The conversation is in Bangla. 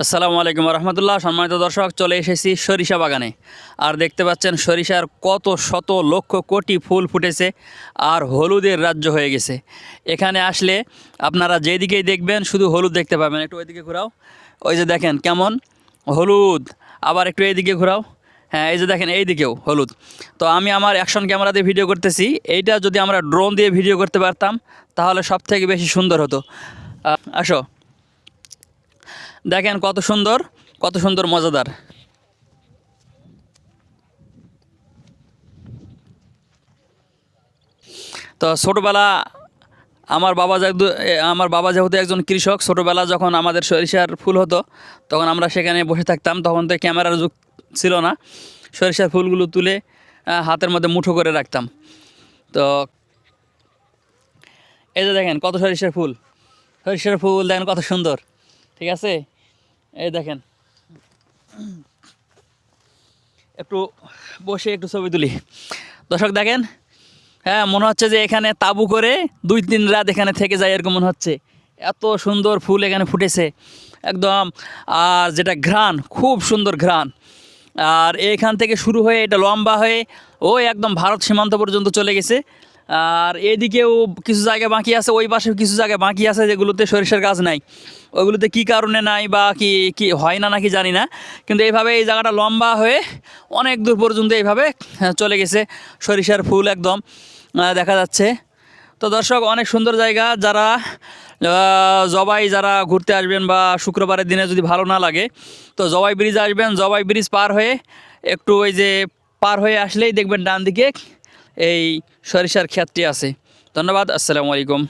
আসসালামু আলাইকুম রহমতুল্লাহ। সম্মানিত দর্শক, চলে এসেছি সরিষা বাগানে। আর দেখতে পাচ্ছেন সরিষার কত শত লক্ষ কোটি ফুল ফুটেছে আর হলুদের রাজ্য হয়ে গেছে। এখানে আসলে আপনারা যেদিকেই দেখবেন শুধু হলুদ দেখতে পাবেন। একটু ওইদিকে ঘোরাও, ওই যে দেখেন কেমন হলুদ। আবার একটু এইদিকে ঘোরাও, হ্যাঁ এই যে দেখেন এইদিকেও হলুদ। তো আমি আমার অ্যাকশন ক্যামেরা দিয়ে ভিডিও করতেছি। এইটা যদি আমরা ড্রোন দিয়ে ভিডিও করতে পারতাম তাহলে সবথেকে বেশি সুন্দর হতো। আসো দেখেন কত সুন্দর, কত সুন্দর, মজাদার। তো ছোটোবেলা আমার বাবা যেহেতু একজন কৃষক, ছোটোবেলা যখন আমাদের সরিষার ফুল হতো তখন আমরা সেখানে বসে থাকতাম। তখন তো ক্যামেরার যুগ ছিল না, সরিষার ফুলগুলো তুলে হাতের মধ্যে মুঠো করে রাখতাম। তো এই যে দেখেন কত সরিষার ফুল, সরিষার ফুল দেখেন কত সুন্দর। ঠিক আছে, এই দেখেন একটু বসে একটু ছবি তুলি। দর্শক দেখেন, হ্যাঁ মনে হচ্ছে যে এখানে তাঁবু করে 2-3 রাত এখানে থেকে যায় এরকম মনে হচ্ছে। এত সুন্দর ফুল এখানে ফুটেছে একদম। আর যেটা ঘ্রাণ, খুব সুন্দর ঘ্রাণ। আর এইখান থেকে শুরু হয়ে এটা লম্বা হয়ে ওই একদম ভারত সীমান্ত পর্যন্ত চলে গেছে। আর এদিকেও কিছু জায়গা বাকি আছে, ওই পাশেও কিছু জায়গা বাকি আছে যেগুলোতে সরিষার গাছ নাই। ওইগুলোতে কী কারণে নাই বা কি কি হয় না নাকি জানি না, কিন্তু এইভাবে এই জায়গাটা লম্বা হয়ে অনেক দূর পর্যন্ত এইভাবে চলে গেছে সরিষার ফুল একদম দেখা যাচ্ছে। তো দর্শক, অনেক সুন্দর জায়গা। যারা যারা ঘুরতে আসবেন বা শুক্রবারের দিনে যদি ভালো না লাগে তো জবাই ব্রিজ আসবেন। জবাই ব্রিজ পার হয়ে একটু ওই যে পার হয়ে আসলেই দেখবেন ডান দিকে এই সরিষার ক্ষেতটি আছে। ধন্যবাদ, আসসালামু আলাইকুম।